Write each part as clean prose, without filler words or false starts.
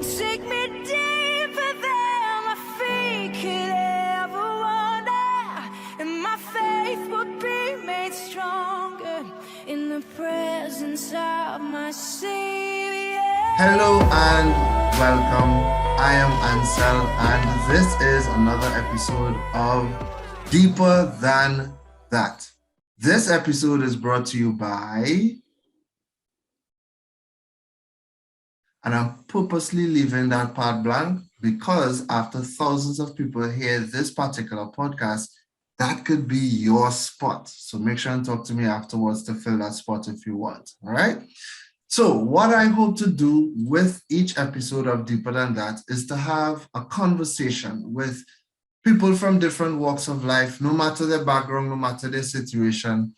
Take me deeper than my feet could ever wander, and my faith will be made stronger in the presence of my Savior. Hello and welcome. I am Ansel, and this is another episode of Deeper Than That. This episode is brought to you by, and I'm purposely leaving that part blank because after thousands of people hear this particular podcast, that could be your spot. So make sure and talk to me afterwards to fill that spot if you want, all right? So what I hope to do with each episode of Deeper Than That is to have a conversation with people from different walks of life, no matter their background, no matter their situation.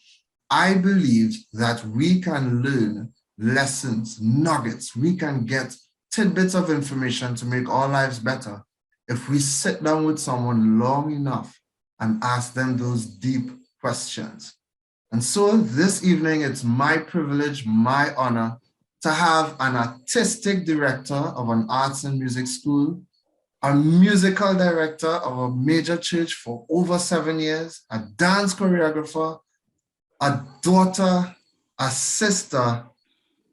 I believe that we can learn lessons, nuggets. We can get tidbits of information to make our lives better if we sit down with someone long enough and ask them those deep questions. And so this evening, it's my privilege, my honor to have an artistic director of an arts and music school, a musical director of a major church for over 7 years, a dance choreographer, a daughter, a sister,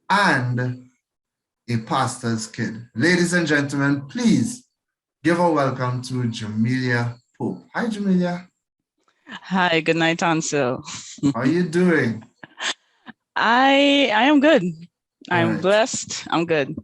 and a pastor's kid. Ladies and gentlemen, please give a welcome to Jamelia Pope. Hi, Jamelia. Hi, good night, Ansel. How are you doing? I am good. I'm Right. blessed. I'm good.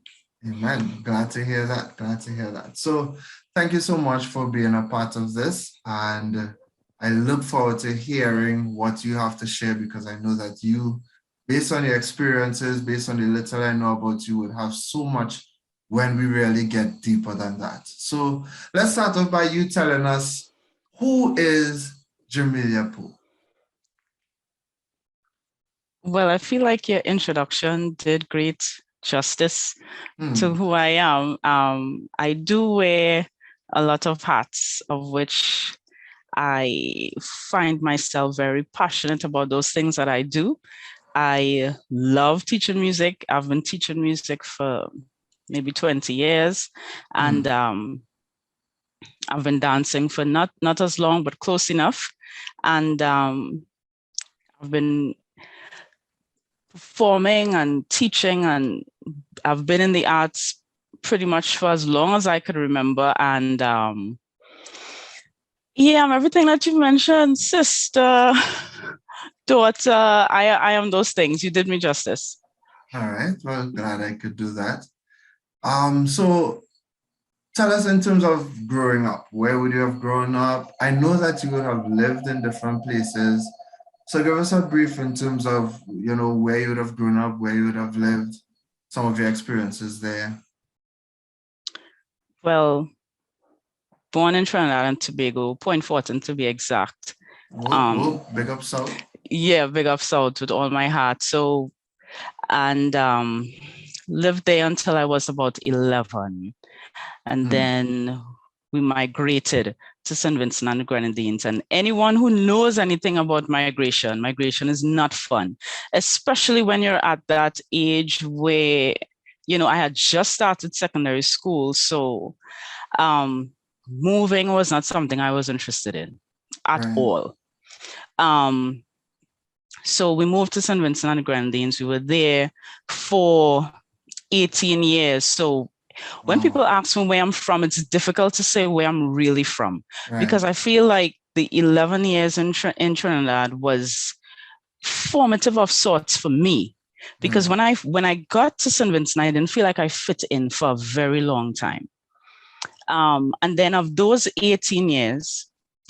Amen. Glad to hear that. Glad to hear that. So thank you so much for being a part of this. And I look forward to hearing what you have to share, because I know that you, based on your experiences, based on the little I know about you, would have so much when we really get deeper than that. So let's start off by you telling us, who is Jamelia Pope? Well, I feel like your introduction did great justice to who I am. I do wear a lot of hats, of which I find myself very passionate about those things that I do. I love teaching music. I've been teaching music for maybe 20 years. And I've been dancing for not as long, but close enough. And I've been performing and teaching, and I've been in the arts pretty much for as long as I could remember. And yeah, I'm everything that you mentioned, sister, daughter. I am those things. You did me justice. All right. Well, glad I could do that. So tell us, in terms of growing up, where would you have grown up? I know that you would have lived in different places. So give us a brief in terms of, where you would have grown up, where you would have lived, some of your experiences there. Well, born in Trinidad and Tobago, Point Fortin to be exact. Whoa, big up South. Yeah, big up South with all my heart. So, and lived there until I was about 11. And then we migrated to St. Vincent and the Grenadines. And anyone who knows anything about migration is not fun, especially when you're at that age where, I had just started secondary school. So moving was not something I was interested in at all. So we moved to St. Vincent and the Grenadines. We were there for 18 years. So when people ask me where I'm from, it's difficult to say where I'm really from, because I feel like the 11 years in Trinidad was formative of sorts for me, because when I got to St. Vincent, I didn't feel like I fit in for a very long time. And then of those 18 years,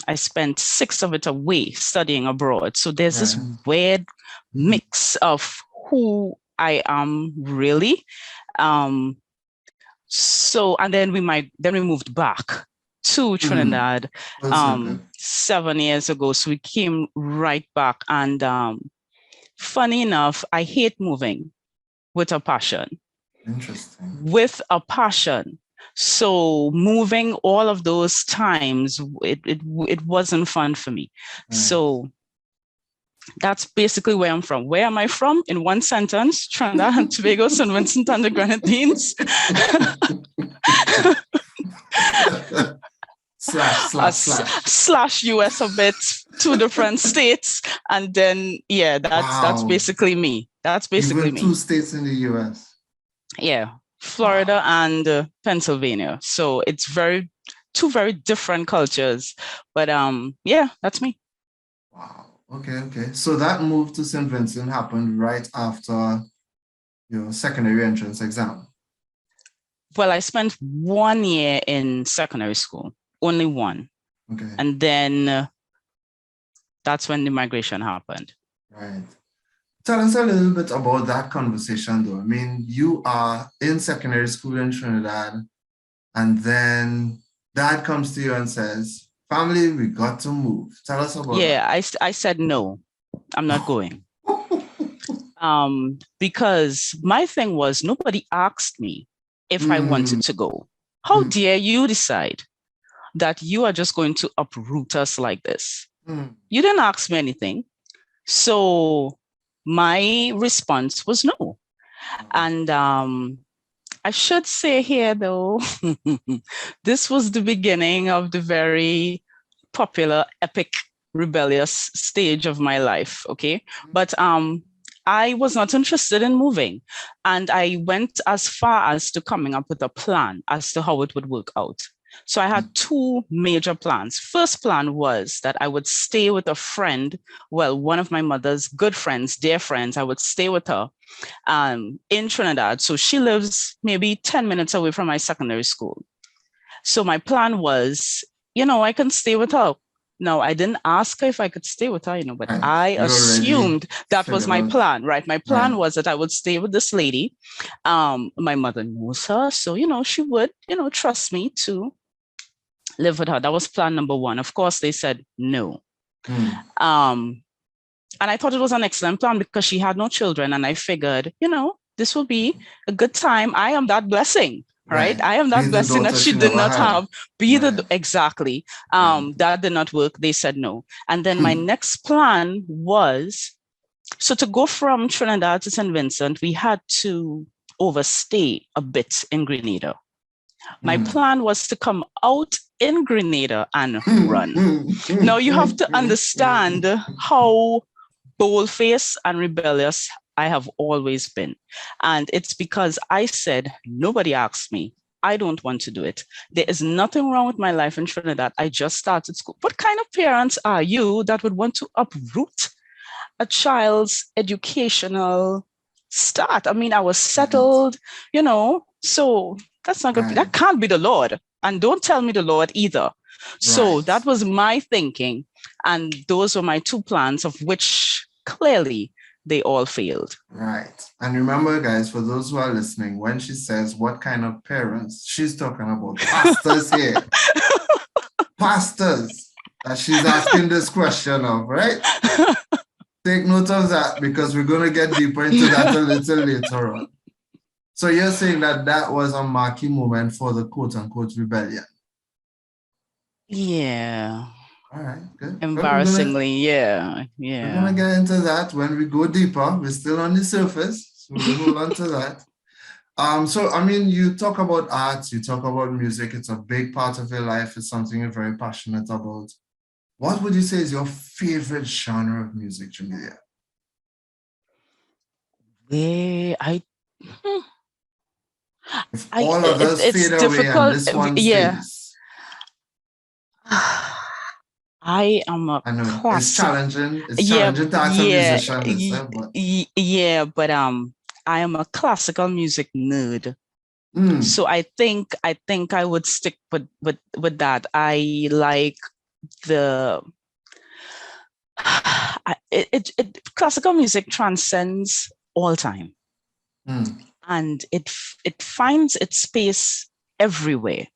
I spent 6 of it away studying abroad. So there's this weird mix of who I am really. So, and then we moved back to Trinidad 7 years ago. So we came right back. And funny enough, I hate moving with a passion. Interesting. With a passion. So moving all of those times, it wasn't fun for me. So that's basically where I'm from. Where am I from? In one sentence: Trinidad and Tobago, St. Vincent and the Grenadines. slash US a bit, 2 different states, and then that's basically me. That's basically even me. 2 states in the US. Yeah, Florida and Pennsylvania. So it's 2 very different cultures, but that's me. Wow. Okay. So that move to St. Vincent happened right after your secondary entrance exam. Well, I spent 1 year in secondary school, only 1. Okay. And then that's when the migration happened. Right. Tell us a little bit about that conversation, though. I mean, you are in secondary school in Trinidad, and then dad comes to you and says, family, we got to move. Tell us about that. I said, no, I'm not going. Because my thing was, nobody asked me if I wanted to go. How dare you decide that you are just going to uproot us like this? You didn't ask me anything. So my response was no. And I should say here, though, this was the beginning of the very popular, epic, rebellious stage of my life, okay? But I was not interested in moving. And I went as far as to coming up with a plan as to how it would work out. So I had 2 major plans. First plan was that I would stay with a friend, one of my mother's good friends, dear friends. I would stay with her in Trinidad. So she lives maybe 10 minutes away from my secondary school. So my plan was, I can stay with her. No, I didn't ask her if I could stay with her, but I assumed that was my plan, right? My plan was that I would stay with this lady. My mother knows her. So, she would, trust me to live with her. That was plan number 1. Of course, they said no. And I thought it was an excellent plan because she had no children. And I figured, this will be a good time. I am that blessing. Right. I am that blessing that she did not have. Exactly. That did not work. They said no. And then my next plan was, so to go from Trinidad to St. Vincent, we had to overstay a bit in Grenada. My plan was to come out in Grenada and run. Now you have to understand how bold-faced and rebellious I have always been. And it's because I said, nobody asked me. I don't want to do it. There is nothing wrong with my life in Trinidad. I just started school. What kind of parents are you that would want to uproot a child's educational start? I mean, I was settled, so that's not good. That can't be the Lord. And don't tell me the Lord either. So that was my thinking. And those were my 2 plans, of which clearly they all failed. Right. And remember, guys, for those who are listening, when she says what kind of parents, she's talking about pastors here. Pastors that she's asking this question of, right? Take note of that because we're going to get deeper into that a little later on. So you're saying that was a marquee moment for the quote-unquote rebellion? Yeah. All right, good. Embarrassingly, yeah. We're going to get into that when we go deeper. We're still on the surface, so we'll hold on to that. So, I mean, you talk about arts, you talk about music. It's a big part of your life. It's something you're very passionate about. What would you say is your favorite genre of music, Jamelia? All others fade away and this one stays. I am a it's challenging. It's challenging to ask a musician this, but I am a classical music nerd. So I think I would stick with that. I like classical music transcends all time. And it finds its space everywhere.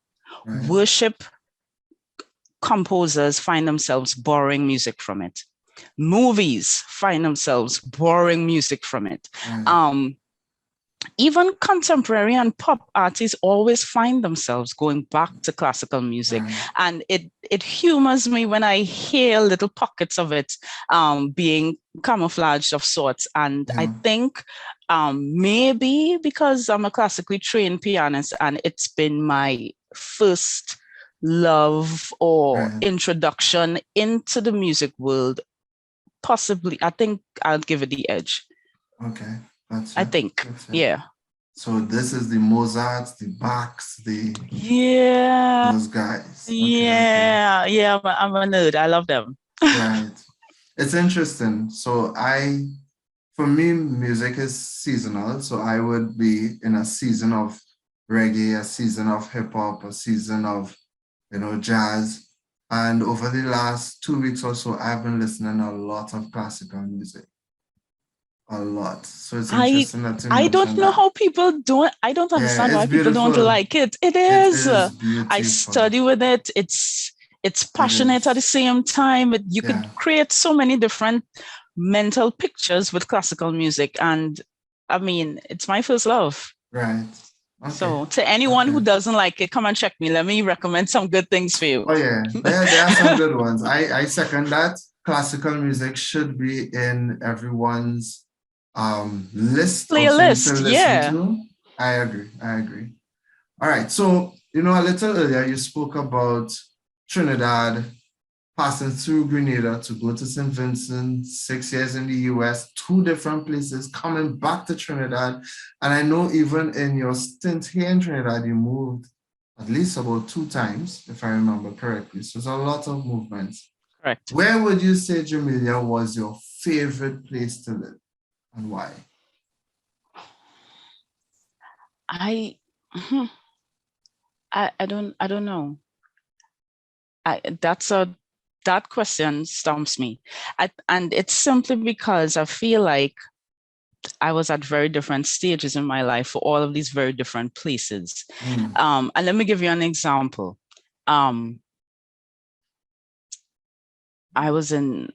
Worship composers find themselves borrowing music from it. Movies find themselves borrowing music from it. Even contemporary and pop artists always find themselves going back to classical music. And it humors me when I hear little pockets of it being camouflaged of sorts. And I think maybe because I'm a classically trained pianist and it's been my first love or Right. introduction into the music world, possibly, I think I'll give it the edge. Okay. That's I it. think, That's it. yeah. So this is the Mozarts, the Bachs, Yeah, those guys. Okay, okay. yeah, I'm a nerd. I love them. Right. It's interesting. For me, music is seasonal. So I would be in a season of reggae, a season of hip hop, a season of, jazz. And over the last 2 weeks or so, I've been listening a lot of classical music. A lot. So it's I interesting that you I don't mentioned know that. how people don't. I don't Yeah, understand it's why people don't beautiful. like it. It It is. is I beautiful. study with it. It's It passionate at the is. same time. You could Yeah, create so many different mental pictures with classical music, and I mean, it's my first love. right. Okay. So to anyone who Okay. doesn't like it, come and check me. Let me recommend some good things for you. Oh yeah, there are some good ones. I second that. Classical music should be in everyone's list of things to Playlist, listen yeah. to. I agree. I agree. All right. So, a little earlier you spoke about Trinidad passing through Grenada to go to St. Vincent, 6 years in the US, two different places, coming back to Trinidad. And I know even in your stint here in Trinidad, you moved at least about 2 times, if I remember correctly. So there's a lot of movements. Correct. Where would you say, Jamelia, was your favorite place to live and why? I don't know. That question stumps me. And it's simply because I feel like I was at very different stages in my life for all of these very different places. And let me give you an example. I was in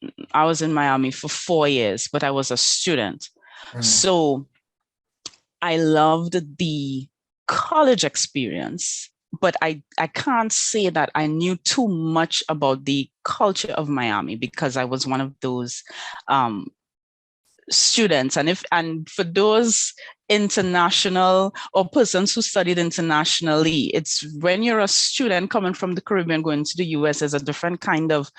Miami for 4 years, but I was a student. So I loved the college experience, but I can't say that I knew too much about the culture of Miami because I was one of those students. And for those international or persons who studied internationally, it's when you're a student coming from the Caribbean going to the US, there's a different kind of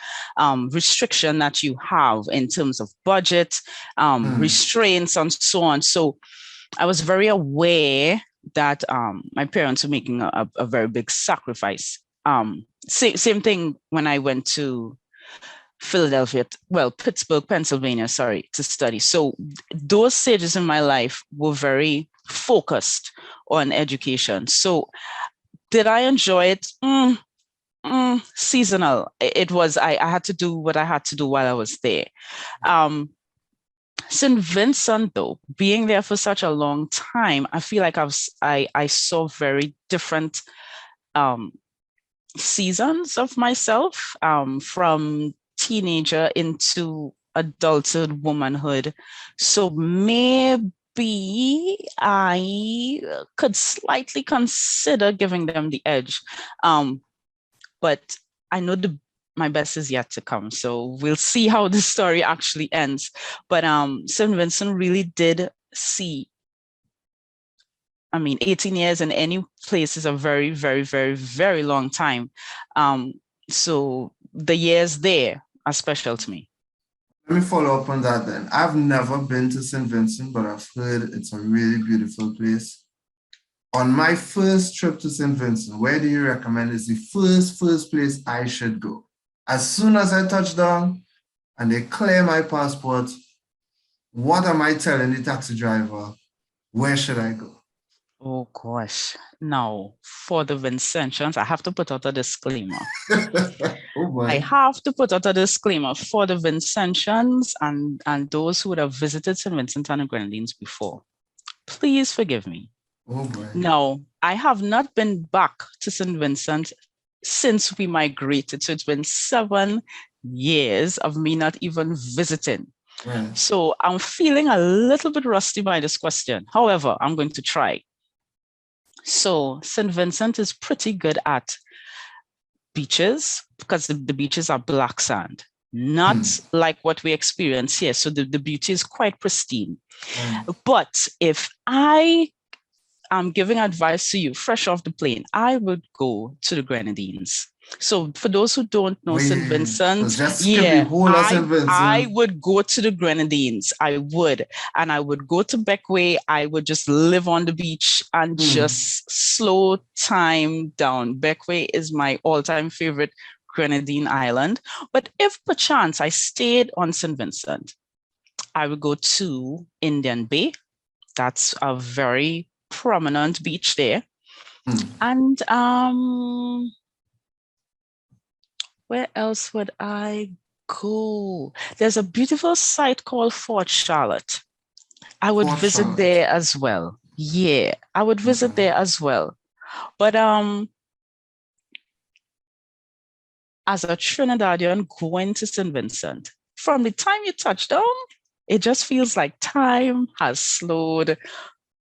restriction that you have in terms of budget, restraints, and so on. So I was very aware that my parents were making a very big sacrifice. Same thing when I went to Pittsburgh, Pennsylvania, to study. So those stages in my life were very focused on education. So did I enjoy it? Seasonal. It was, I had to do what I had to do while I was there. St. Vincent, though, being there for such a long time, I feel like I saw very different seasons of myself, from teenager into adulthood, womanhood. So maybe I could slightly consider giving them the edge. But I know my best is yet to come. So we'll see how the story actually ends. But St. Vincent really did see, 18 years in any place is a very, very, very, very long time. So the years there are special to me. Let me follow up on that then. I've never been to St. Vincent, but I've heard it's a really beautiful place. On my first trip to St. Vincent, where do you recommend is the first place I should go? As soon as I touch down and they clear my passport, what am I telling the taxi driver? Where should I go? Oh gosh. Now, for the Vincentians, I have to put out a disclaimer. Oh boy. I have to put out a disclaimer for the Vincentians and those who would have visited St. Vincent and the Grenadines before. Please forgive me. Oh boy. No, I have not been back to St. Vincent since we migrated. So it's been 7 years of me not even visiting. Right. So I'm feeling a little bit rusty by this question. However, I'm going to try. So St. Vincent is pretty good at beaches because the beaches are black sand, not like what we experience here. So the beauty is quite pristine. But if I am giving advice to you fresh off the plane, I would go to the Grenadines. So for those who don't know St. So Vincent, just skip the yeah, whole of St. I Vincent. would go to the Grenadines. I would. And I would go to Beckway. I would just live on the beach and just slow time down. Beckway is my all-time favorite Grenadine island. But if perchance I stayed on St. Vincent, I would go to Indian Bay. That's a very prominent beach there. And where else would I go? There's a beautiful site called Fort Charlotte. I would visit there as well. Yeah, I would visit there as well. But as a Trinidadian going to St. Vincent, from the time you touch down, it just feels like time has slowed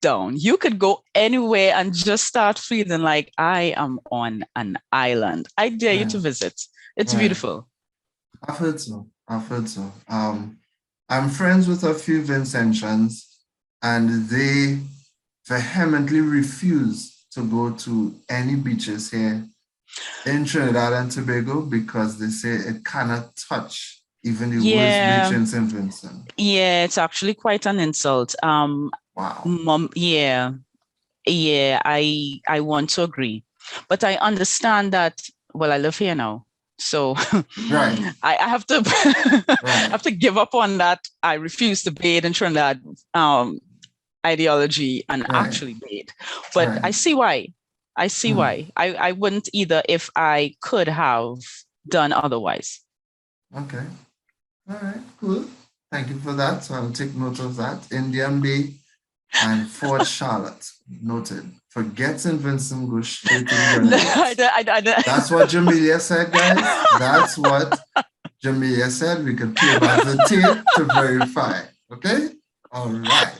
down. You could go anywhere and just start feeling like I am on an island. I dare you to visit. It's beautiful. I've heard so. I'm friends with a few Vincentians, and they vehemently refuse to go to any beaches here in Trinidad and Tobago because they say it cannot touch even the worst beach in St. Vincent. Yeah, it's actually quite an insult. Wow. Yeah, I want to agree. But I understand that, well, I live here now. So I have to I have to give up on that. I refuse to bathe in Trinidad ideology and actually bathe. But I see why. I see why. I wouldn't either if I could have done otherwise. Okay. All right, cool. Thank you for that. So I'll take note of that. Indian Bay and Fort Charlotte. Noted. Forget St. Vincent, go straight to the That's what Jamelia said, guys. That's what Jamelia said. We could play back the tape to verify. Okay? All right.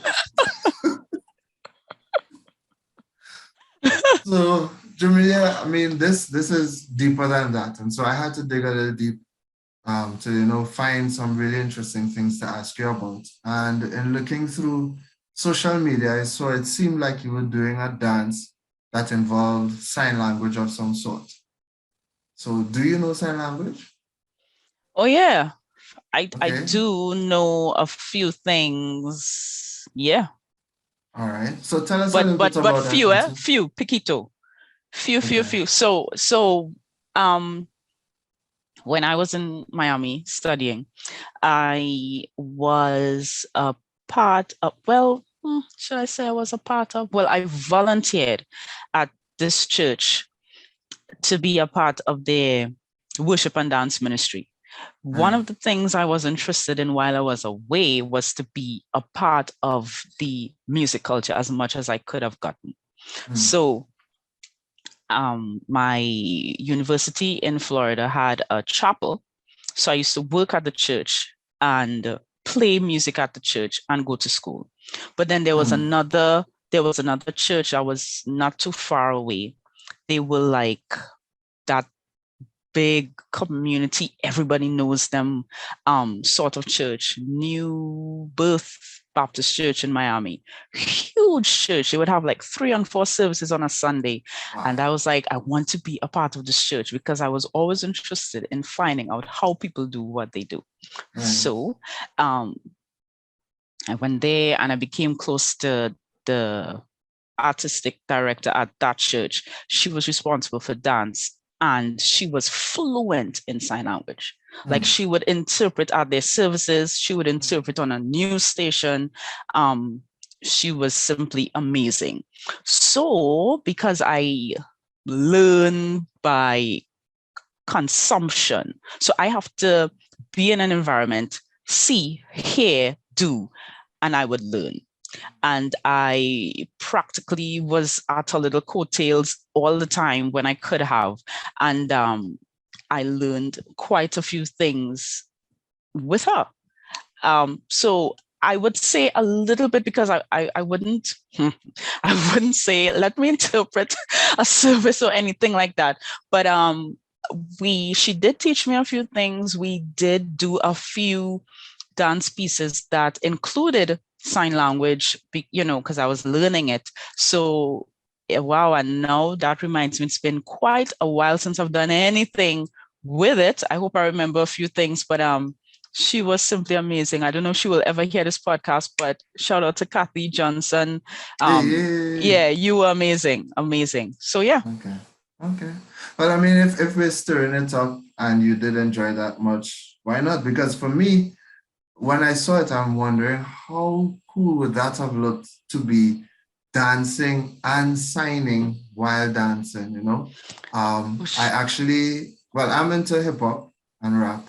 So, Jamelia, I mean, this is deeper than that. And so I had to dig a little deep to, find some really interesting things to ask you about. And in looking through social media, I saw it seemed like you were doing a dance that involved sign language of some sort. So do you know sign language? Oh, yeah. I do know a few things. Yeah. All right. So tell us a little bit about that. But few, Piquito. Few. So, when I was in Miami studying, I was a part of, should I say I was a part of? Well, I volunteered at this church to be a part of their worship and dance ministry. One of the things I was interested in while I was away was to be a part of the music culture as much as I could have gotten. So my university in Florida had a chapel. So I used to work at the church and play music at the church and go to school. But then there was another church that was not too far away. They were like that big community, everybody knows them, sort of church, New Birth Baptist Church in Miami. Huge church. They would have like 3 and 4 services on a Sunday. Wow. And I was like, I want to be a part of this church because I was always interested in finding out how people do what they do. So I went there and I became close to the artistic director at that church. She was responsible for dance and she was fluent in sign language. Like she would interpret at their services, she would interpret on a news station. She was simply amazing. So because I learn by consumption, so I have to be in an environment, see, hear, do, and I would learn. And I practically was at her little coattails all the time when I could have. And I learned quite a few things with her. So I would say a little bit because I wouldn't say, let me interpret a service or anything like that. But she did teach me a few things. We did do a few dance pieces that included sign language, because I was learning it. So wow. And now that reminds me, it's been quite a while since I've done anything with it. I hope I remember a few things, but she was simply amazing. I don't know if she will ever hear this podcast, but shout out to Kathy Johnson. Yeah, you were amazing. Amazing. So yeah. Okay. Okay. Well, I mean, if we're stirring it up and you did enjoy that much, why not? Because for me, when I saw it, I'm wondering how cool would that have looked to be dancing and signing while dancing, you know? I actually, well, I'm into hip hop and rap,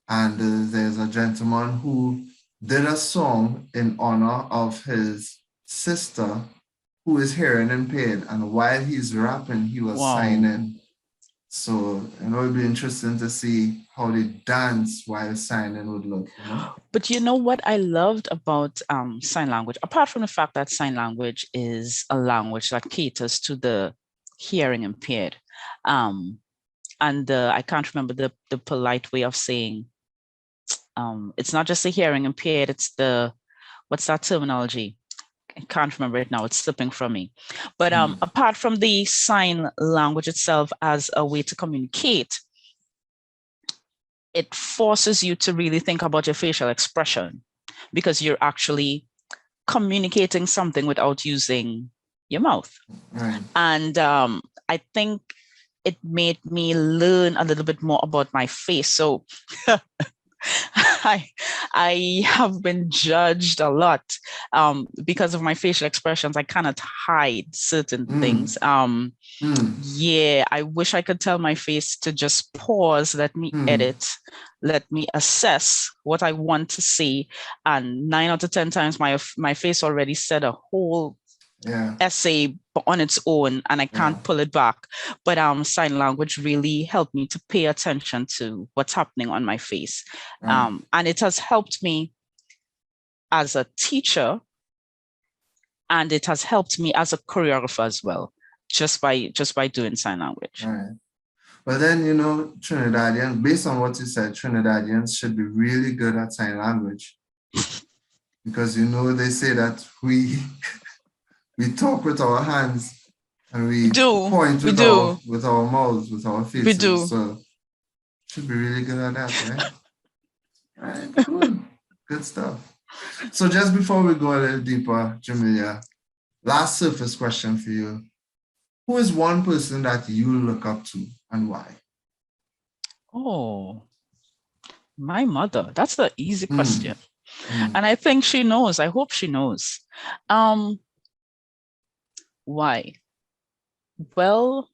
and there's a gentleman who did a song in honor of his sister who is hearing impaired, and while he's rapping, he was signing. So, you know, it'd be interesting to see how they dance while signing would look. You know? But you know what I loved about sign language, apart from the fact that sign language is a language that caters to the hearing impaired. And I can't remember the polite way of saying, it's not just the hearing impaired, it's what's that terminology? I can't remember it now, it's slipping from me. But apart from the sign language itself as a way to communicate, it forces you to really think about your facial expression, because you're actually communicating something without using your mouth. Right. And I think it made me learn a little bit more about my face. So I have been judged a lot because of my facial expressions. I cannot hide certain things. Yeah, I wish I could tell my face to just pause, let me edit, let me assess what I want to see. And 9 out of 10 times my face already said a whole essay on its own, and I can't pull it back. But sign language really helped me to pay attention to what's happening on my face. And it has helped me as a teacher, and it has helped me as a choreographer as well, just by doing sign language. Right. But then, you know, Trinidadians, based on what you said, Trinidadians should be really good at sign language. Because, you know, they say that we talk with our hands and we point with our mouths, with our faces. We do. So should be really good at that, right? Right, cool. Good stuff. So just before we go a little deeper, Jamelia, last surface question for you. Who is one person that you look up to and why? Oh, my mother. That's the easy question. And I think she knows. I hope she knows. Why? Well,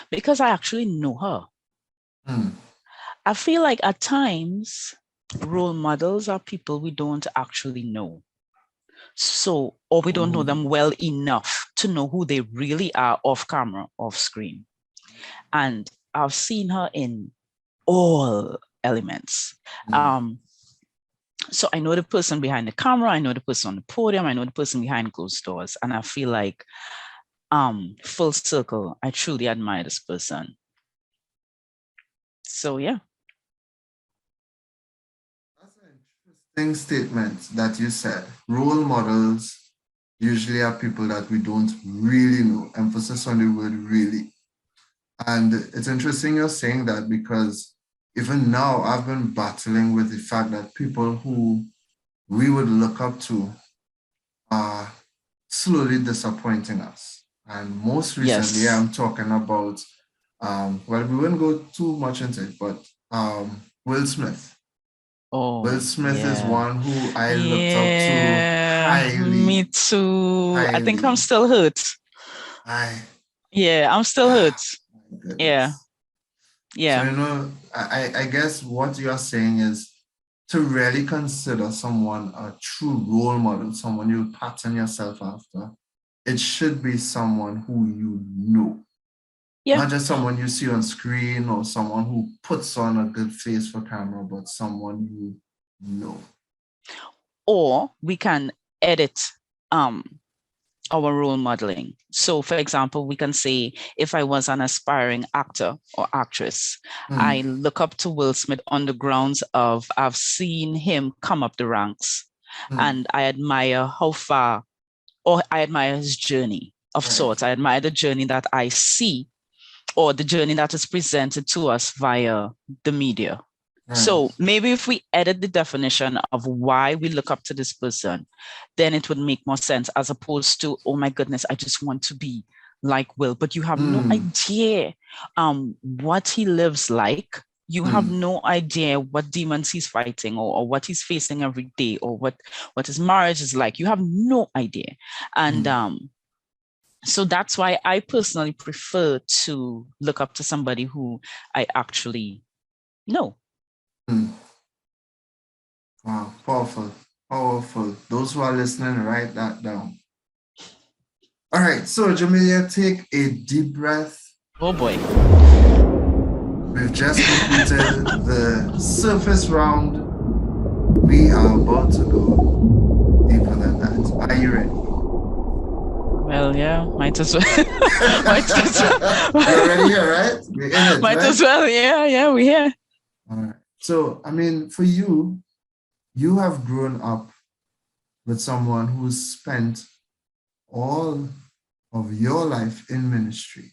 because I actually know her. I feel like at times, role models are people we don't actually know. So, or we don't know them well enough to know who they really are off camera, off screen. And I've seen her in all elements. So I know the person behind the camera, I know the person on the podium, I know the person behind closed doors. And I feel like full circle, I truly admire this person. So yeah. That's an interesting statement that you said. Role models usually are people that we don't really know. Emphasis on the word really. And it's interesting you're saying that, because even now I've been battling with the fact that people who we would look up to are slowly disappointing us. And most recently, I'm talking about, well, we wouldn't go too much into it, but Will Smith. Will Smith is one who I looked up to highly. Me too. Highly. I think I'm still hurt. I'm still hurt. Yeah. So, you know, I guess what you're saying is to really consider someone a true role model, someone you pattern yourself after. It should be someone who you know. Not just someone you see on screen or someone who puts on a good face for camera, but someone you know. Or we can edit our role modeling. So for example, we can say, if I was an aspiring actor or actress, I look up to Will Smith on the grounds of I've seen him come up the ranks and I admire how far, or I admire his journey of Right. sorts. I admire the journey that I see, or the journey that is presented to us via the media. Right. So maybe if we edit the definition of why we look up to this person, then it would make more sense, as opposed to, oh my goodness, I just want to be like Will. But you have no idea what he lives like. You have no idea what demons he's fighting, or what he's facing every day, or what his marriage is like. You have no idea. And so that's why I personally prefer to look up to somebody who I actually know. Wow, powerful, powerful. Those who are listening, write that down. All right, so Jamelia, take a deep breath. Oh boy. We've just completed the surface round. We are about to go deeper than that. Are you ready? Well, yeah, might as well. Might as well. You're ready here, right? We're in it, might right? as well, yeah, we're here. All right. So, I mean, for you, you have grown up with someone who's spent all of your life in ministry.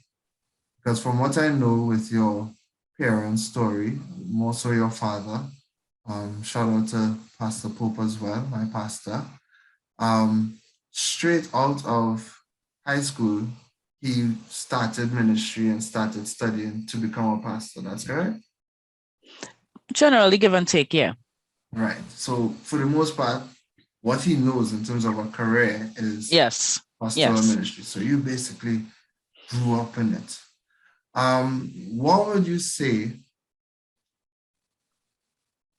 Because from what I know with your parents' story, more so your father, shout out to Pastor Pope as well, my pastor. Straight out of high school, he started ministry and started studying to become a pastor. That's correct? Generally, give and take, yeah. Right. So for the most part, what he knows in terms of a career is pastoral ministry. So you basically grew up in it. What would you say,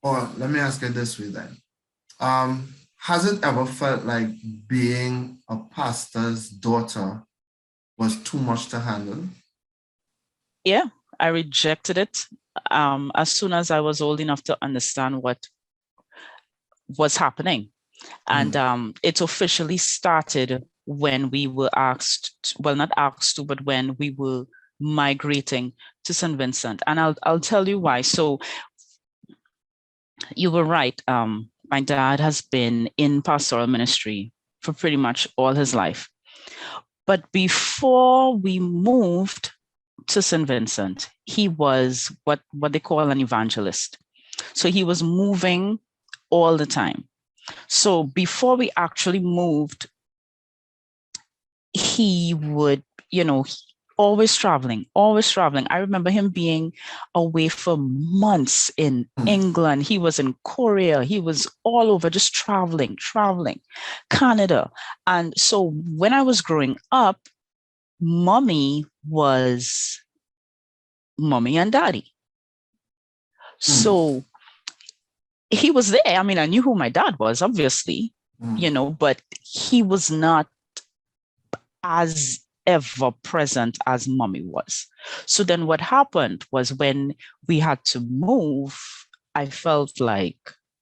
or let me ask it this way then. Has it ever felt like being a pastor's daughter was too much to handle? Yeah, I rejected it as soon as I was old enough to understand what was happening. And it officially started when we were asked, well, not asked to, but when we were migrating to St. Vincent. And I'll tell you why. So you were right. My dad has been in pastoral ministry for pretty much all his life. But before we moved to St. Vincent, he was what they call an evangelist. So he was moving all the time. So before we actually moved, he would, always traveling. I remember him being away for months in England. He was in Korea. He was all over, just traveling, Canada. And so when I was growing up, mommy was mommy and daddy. So he was there. I mean, I knew who my dad was, obviously, but he was not as ever present as mommy was. So then what happened was when we had to move, I felt like,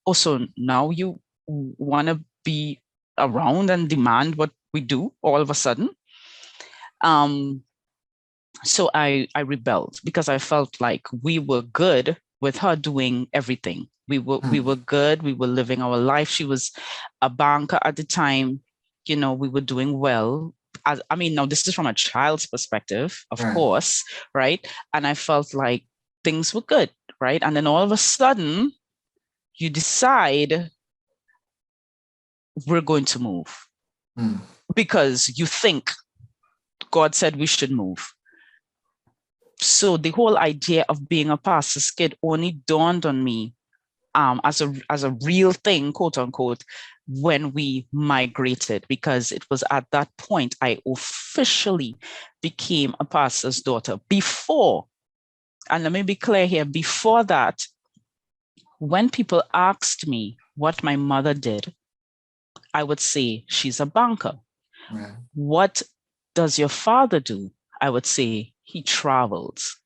oh, so now you want to be around and demand what we do all of a sudden? So I rebelled because I felt like we were good with her doing everything. We were good. We were living our life. She was a banker at the time. We were doing well. Now this is from a child's perspective, of course, right? And I felt like things were good, right? And then all of a sudden, you decide we're going to move because you think God said we should move. So the whole idea of being a pastor's kid only dawned on me as a real thing, quote unquote, when we migrated, because it was at that point I officially became a pastor's daughter. Before, and let me be clear here, before that, when people asked me what my mother did, I would say she's a banker. Right. What does your father do? I would say he travels.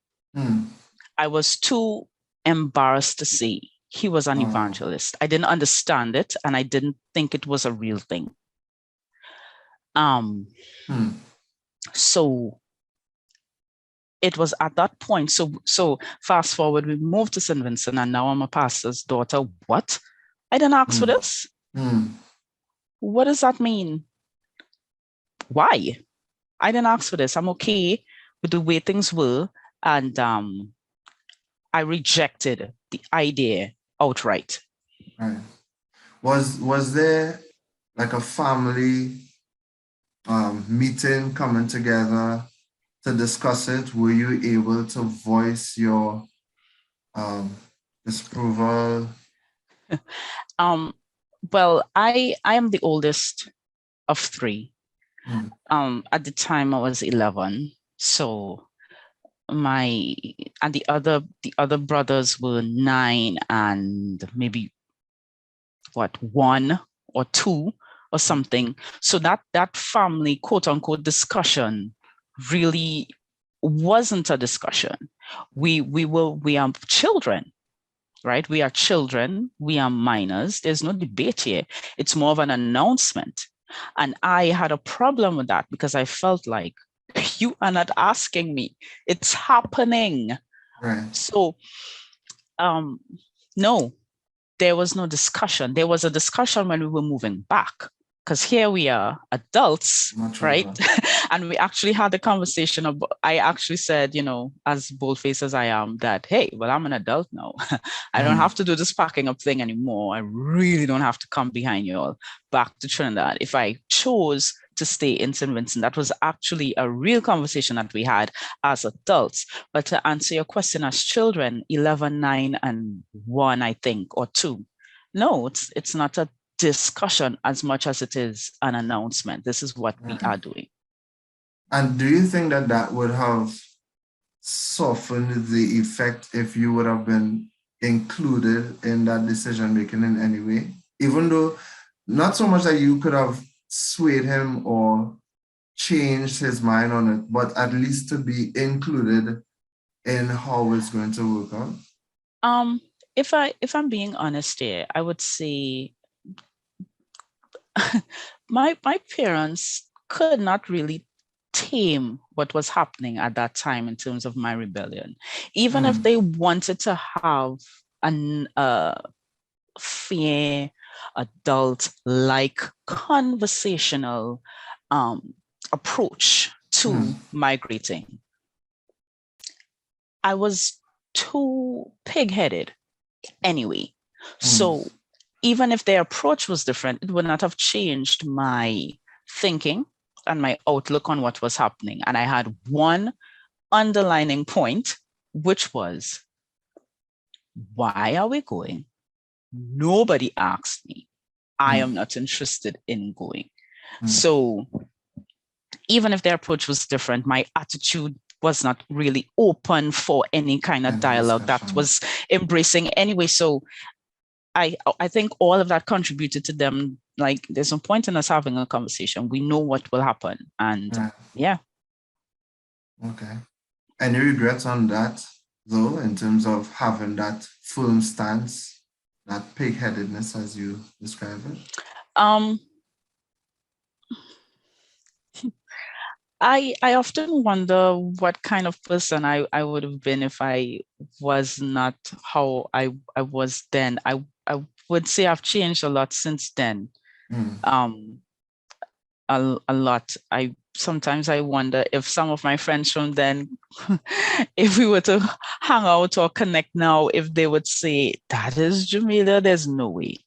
I was too embarrassed to say he was an evangelist. I didn't understand it, and I didn't think it was a real thing. So it was at that point. So fast forward, we moved to St. Vincent, and now I'm a pastor's daughter. What? I didn't ask for this. What does that mean? Why? I didn't ask for this. I'm okay with the way things were. And I rejected the idea outright. Right. Was there like a family meeting coming together to discuss it? Were you able to voice your disapproval? Well, I am the oldest of three. Mm. At the time I was 11. So the other brothers were 9 and maybe 1 or 2 or something. So that family quote unquote discussion really wasn't a discussion. We are children, right? We are children, we are minors. There's no debate here. It's more of an announcement. And I had a problem with that because I felt like, you are not asking me. It's happening. Right. So no, there was no discussion. There was a discussion when we were moving back, because here we are adults, right? And we actually had the conversation about, I actually said, as bold-faced as I am, that, hey, well, I'm an adult now. I don't have to do this packing up thing anymore. I really don't have to come behind you all back to Trinidad. If I chose to stay in St. Vincent, that was actually a real conversation that we had as adults. But to answer your question, as children, 11, 9, and 1, I think, or 2, no, it's not a discussion as much as it is an announcement. This is what we are doing. And do you think that would have softened the effect if you would have been included in that decision making in any way? Even though not so much that you could have swayed him or changed his mind on it, but at least to be included in how it's going to work out? If I'm being honest here, I would say my parents could not really tame what was happening at that time in terms of my rebellion. Even if they wanted to have a fair, adult-like conversational approach to migrating, I was too pig-headed anyway. So even if their approach was different, it would not have changed my thinking and my outlook on what was happening. And I had one underlining point, which was, why are we going? Nobody asked me. I am not interested in going. So even if their approach was different, my attitude was not really open for any kind of dialogue that was embracing anyway. So I think all of that contributed to them. Like, there's no point in us having a conversation. We know what will happen. And yeah. Okay. Any regrets on that, though, in terms of having that firm stance, that pig-headedness as you describe it? I often wonder what kind of person I would have been if I was not how I was then. I would say I've changed a lot since then. A lot. Sometimes I wonder if some of my friends from then, if we were to hang out or connect now, if they would say, that is Jamila, there's no way.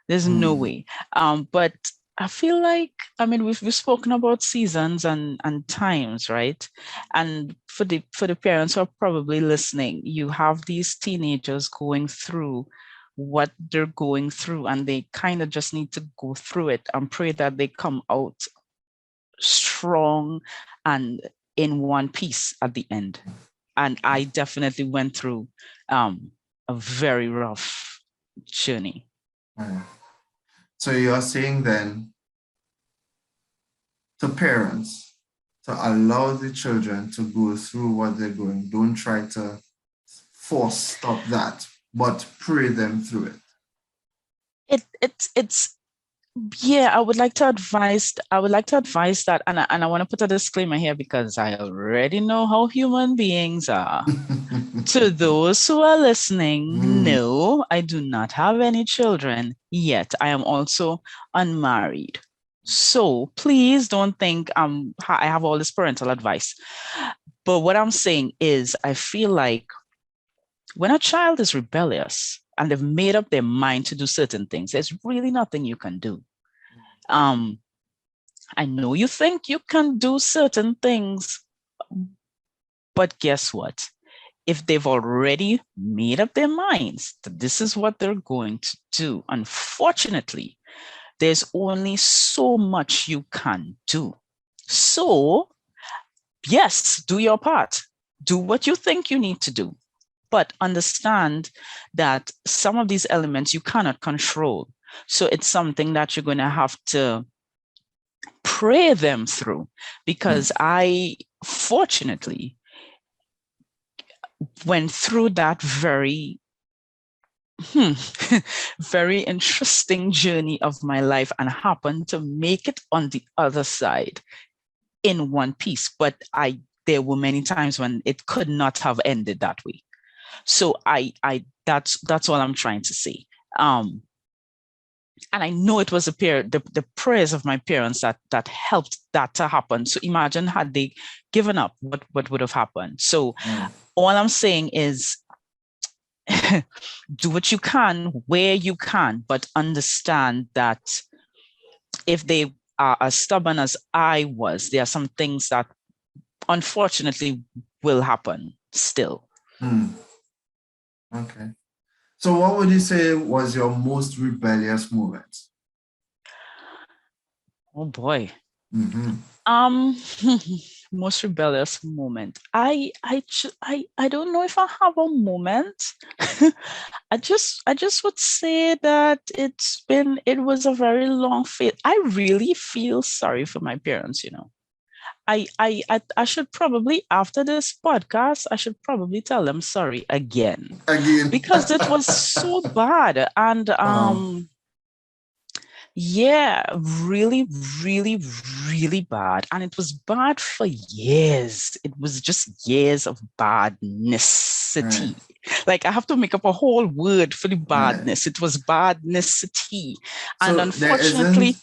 There's no way. But I feel like, I mean, we've spoken about seasons and times, right? And for the parents who are probably listening, you have these teenagers going through what they're going through, and they kind of just need to go through it and pray that they come out strong and in one piece at the end. And I definitely went through a very rough journey. So you're saying then to parents to allow the children to go through what they're going, don't try to stop that, but pray them through it. It's yeah, I would like to advise that, and I want to put a disclaimer here because I already know how human beings are. To those who are listening, no, I do not have any children yet. I am also unmarried. So please don't think I have all this parental advice. But what I'm saying is, I feel like when a child is rebellious and they've made up their mind to do certain things, there's really nothing you can do. I know you think you can do certain things, but guess what? If they've already made up their minds that this is what they're going to do, unfortunately, there's only so much you can do. So, yes, do your part. Do what you think you need to do. But understand that some of these elements you cannot control. So it's something that you're going to have to pray them through. Because I, fortunately, went through that very very interesting journey of my life and happened to make it on the other side in one piece. But there were many times when it could not have ended that way. So that's all I'm trying to say. And I know it was the prayers of my parents that helped that to happen. So imagine had they given up, what would have happened. So all I'm saying is do what you can where you can, but understand that if they are as stubborn as I was, there are some things that unfortunately will happen still. Okay. So what would you say was your most rebellious moment? Oh boy. Most rebellious moment. I don't know if I have a moment. I just would say that it was a very long phase. I really feel sorry for my parents, you know. I should probably, after this podcast, I should probably tell them sorry again. Because it was so bad. And yeah, really, really, really bad. And it was bad for years. It was just years of badnessity. Like I have to make up a whole word for the badness. It was badnessity. And so unfortunately,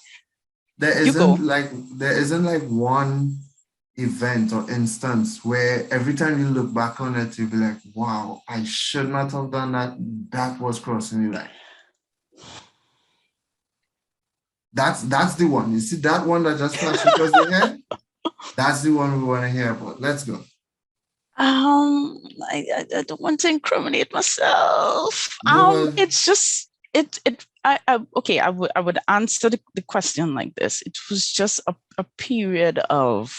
there isn't like one event or instance where every time you look back on it, you'll be like, wow, I should not have done that. That was crossing the line. That's the one. You see that one that just flashed across the head? That's the one we want to hear about. Let's go. I don't want to incriminate myself. It's just I would answer the question like this. It was just a period of,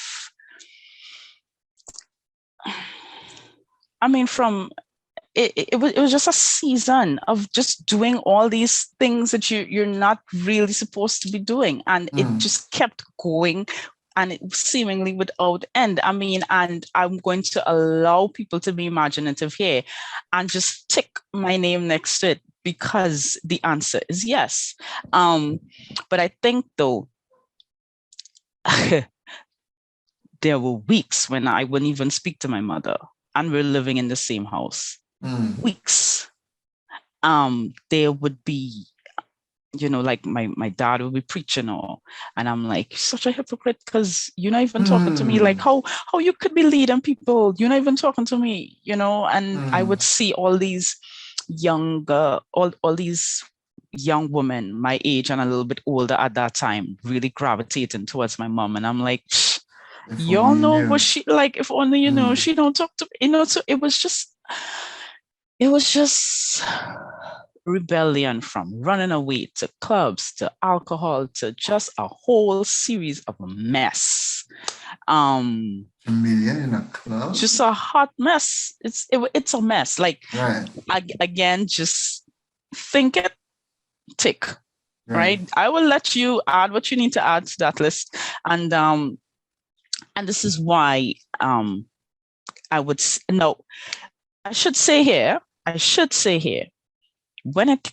I mean, it was just a season of just doing all these things that you're not really supposed to be doing. And it just kept going and it seemingly without end. I mean, and I'm going to allow people to be imaginative here and just tick my name next to it because the answer is yes. But I think though, there were weeks when I wouldn't even speak to my mother and we're living in the same house. Weeks. There would be, you know, like my dad would be preaching and I'm like, such a hypocrite because you're not even talking to me. Like how you could be leading people, you're not even talking to me, you know. And I would see all these all these young women my age and a little bit older at that time really gravitating towards my mom, and I'm like, y'all know what she like, if only you know she don't talk to me, you know. So it was just rebellion, from running away to clubs to alcohol to just a whole series of mess. Familiar in a club? Just a hot mess. It's a mess. Like, again, just think it, tick. Right? I will let you add what you need to add to that list. And this is why I should say here, when it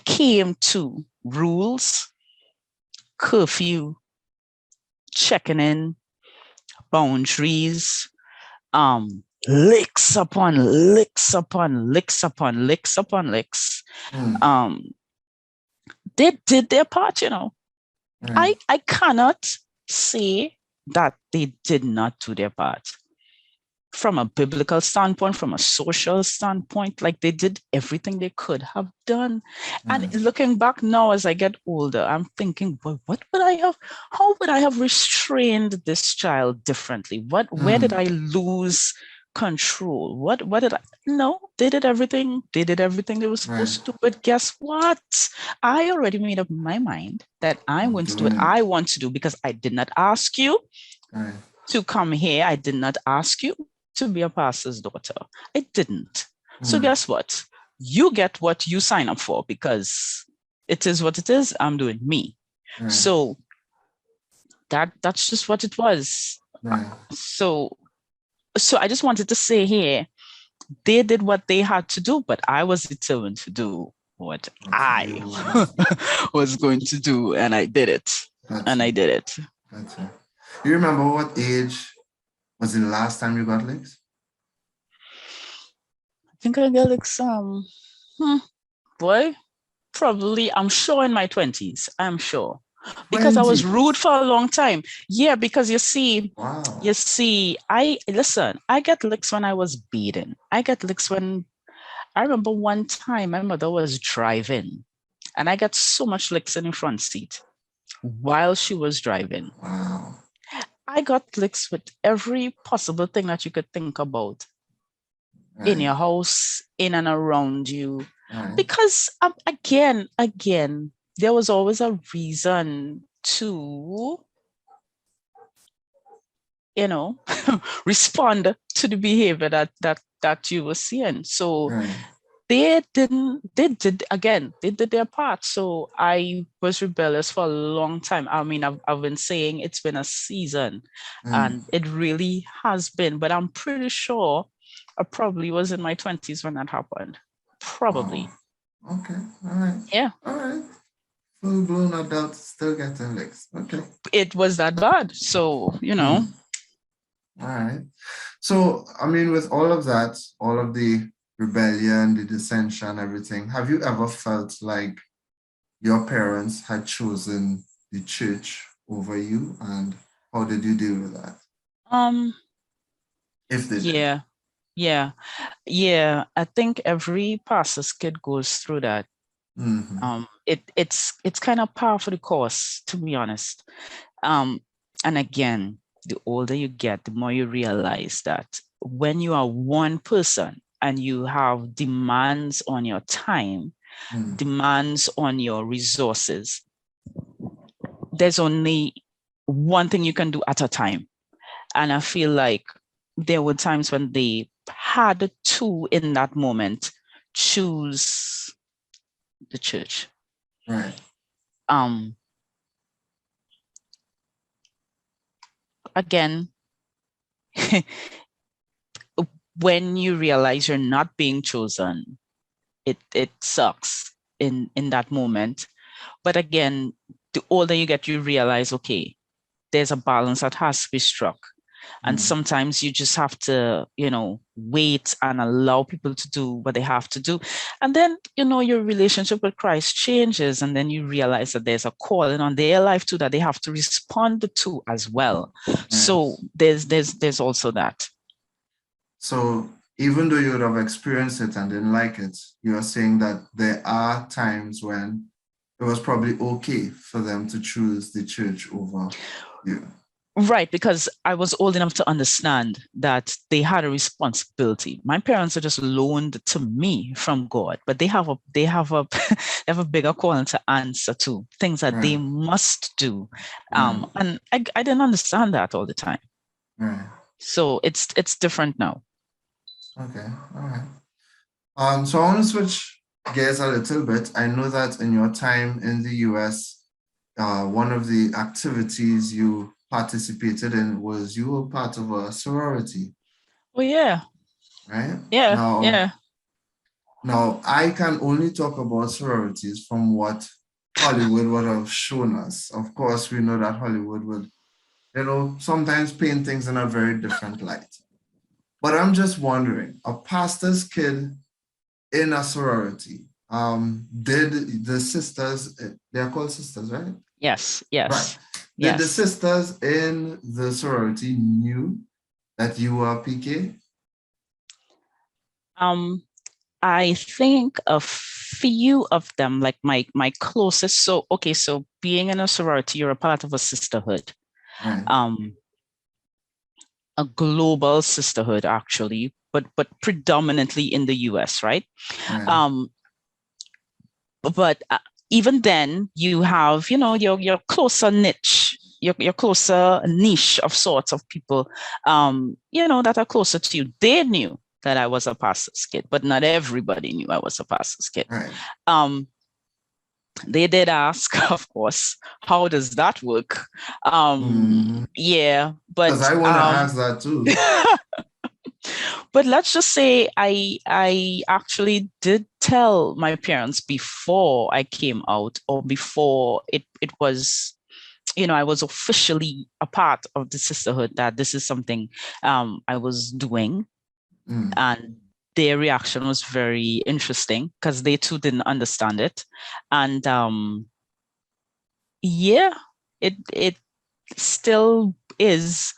came to rules, curfew, checking in, boundaries, licks upon licks upon licks upon licks upon licks, they did their part, you know. Right. I cannot say that they did not do their part. From a biblical standpoint, from a social standpoint, like they did everything they could have done. And Right. looking back now as I get older, I'm thinking, well, what would I have, how would I have restrained this child differently? Where did I lose control? What did I, no, they did everything. They did everything they were Right. supposed to do. But guess what? I already made up my mind that I'm I'm going to do what doing it. I want to do because I did not ask you Right. to come here. I did not ask you to be a pastor's daughter. I didn't. So guess what? You get what you sign up for because it is what it is. I'm doing me. Right. So that's just what it was. Right. So I just wanted to say here, they did what they had to do, but I was determined to do what I was going to do, and I did it. Gotcha. I did it. Gotcha. You remember what age was the last time you got licks? I think I got licks boy, probably, I'm sure in my 20s. I'm sure. Because I was rude for a long time. Yeah, because you see, I get licks when I was beaten. I get licks when, I remember one time my mother was driving and I got so much licks in the front seat while she was driving. Wow. I got licks with every possible thing that you could think about in your house, in and around you. Because again, there was always a reason to, respond to the behavior that you were seeing. So they did their part. So I was rebellious for a long time. I mean, I've been saying it's been a season and it really has been, but I'm pretty sure I probably was in my 20s when that happened. Probably. Oh, okay. All right. Yeah. All right. Full-blown adult still getting licks. Okay. It was that bad. So, All right. So, I mean, with all of that, all of the rebellion, the dissension, everything, have you ever felt like your parents had chosen the church over you? And how did you deal with that? If they did. Yeah. I think every pastor's kid goes through that. It's kind of par for the course, to be honest. And again, the older you get, the more you realize that when you are one person and you have demands on your time, demands on your resources, there's only one thing you can do at a time. And I feel like there were times when they had to, in that moment, choose the church. Right. Again, when you realize you're not being chosen, it sucks in that moment. But again, the older you get, you realize, okay, there's a balance that has to be struck. And sometimes you just have to, wait and allow people to do what they have to do. And then, your relationship with Christ changes. And then you realize that there's a calling on their life too, that they have to respond to as well. So there's also that. So even though you would have experienced it and didn't like it, you are saying that there are times when it was probably okay for them to choose the church over you. Right, because I was old enough to understand that they had a responsibility. My parents are just loaned to me from God, but they have a bigger calling to answer to, things that they must do. And I didn't understand that all the time. So it's different now. Okay, all right. So I want to switch gears a little bit. I know that in your time in the US, one of the activities you participated in was you were part of a sorority. Oh yeah. Right? Yeah. Now I can only talk about sororities from what Hollywood would have shown us. Of course, we know that Hollywood would, sometimes paint things in a very different light. But I'm just wondering, a pastor's kid in a sorority, did the sisters, they are called sisters, right? Yes, Right. yes, Did the yes. sisters in the sorority knew that you were PK? Um, I think a few of them, like my closest. So okay, so being in a sorority, you're a part of a sisterhood, Right. um, a global sisterhood actually, but predominantly in the US, right? Right. Um, but even then, you have your closer niche, your closer niche of sorts of people, that are closer to you. They knew that I was a pastor's kid, but not everybody knew I was a pastor's kid. Right. Um, they did ask, of course, how does that work? Mm-hmm. Yeah, Because but I want to ask that too. but let's just say I actually did tell my parents before I came out, or before it was, I was officially a part of the sisterhood, that this is something I was doing. Mm. And their reaction was very interesting because they too didn't understand it. And yeah, it still is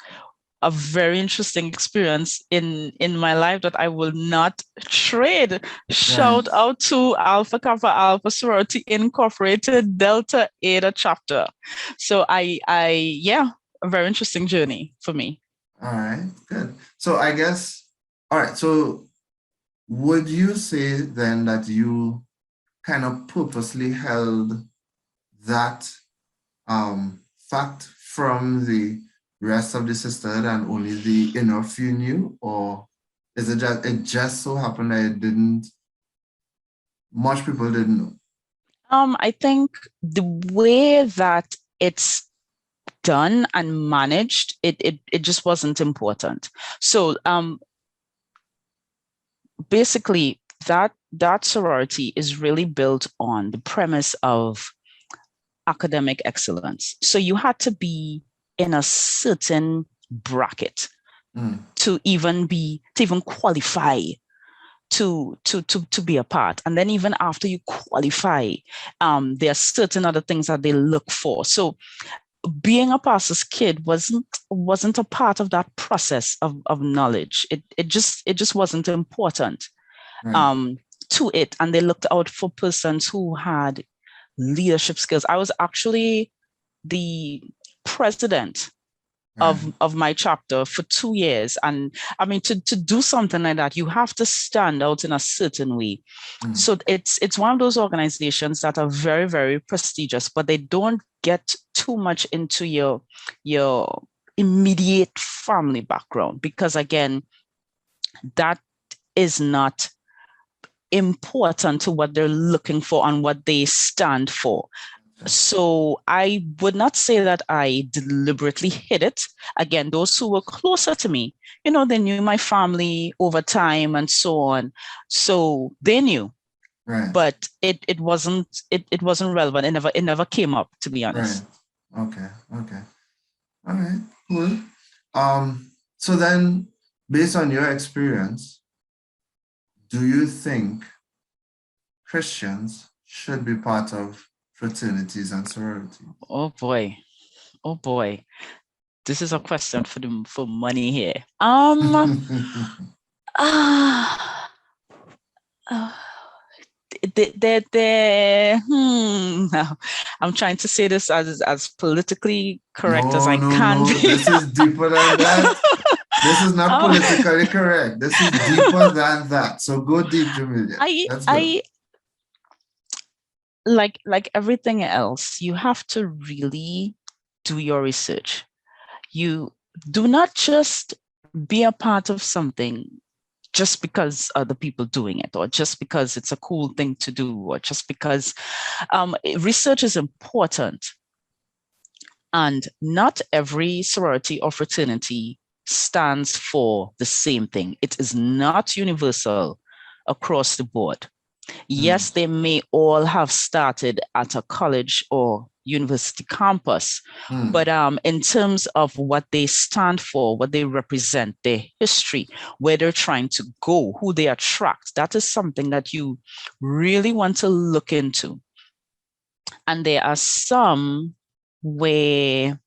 a very interesting experience in my life that I will not trade. Right. Shout out to Alpha Kappa Alpha Sorority Incorporated Delta Eta chapter. So yeah, a very interesting journey for me. All right. Good. So I guess, all right. So would you say then that you kind of purposely held that fact from the rest of the sisterhood and only the inner few knew, or is it just so happened that it didn't, much people didn't know? I think the way that it's done and managed, it just wasn't important. So basically that sorority is really built on the premise of academic excellence. So you had to be in a certain bracket Mm. to even qualify to be a part. And then even after you qualify, there are certain other things that they look for. So being a pastor's kid wasn't a part of that process of knowledge. It just wasn't important Right. um to it. And they looked out for persons who had leadership skills. I was actually the president Right. of my chapter for 2 years. And I mean, to do something like that, you have to stand out in a certain way. Mm. So it's one of those organizations that are very, very prestigious, but they don't get too much into your immediate family background, because again, that is not important to what they're looking for and what they stand for. So I would not say that I deliberately hid it. Again, those who were closer to me, they knew my family over time and so on. So they knew, Right. but it wasn't relevant. It never came up, to be Right. honest. Okay. Okay. All right. Cool. So then, based on your experience, do you think Christians should be part of fraternities and sororities? Oh boy. Oh boy. This is a question for money here. Ah, uh, I'm trying to say this as politically correct as No, I no, can no. be. This is deeper than that. This is not Um, politically correct. This is deeper than that. So go deep, Jamelia. I Let's go. I like everything else, you have to really do your research. You do not just be a part of something just because other people doing it, or just because it's a cool thing to do, or just because research is important. And not every sorority or fraternity stands for the same thing. It is not universal across the board. Yes, they may all have started at a college or university campus, but in terms of what they stand for, what they represent, their history, where they're trying to go, who they attract, that is something that you really want to look into. And there are some where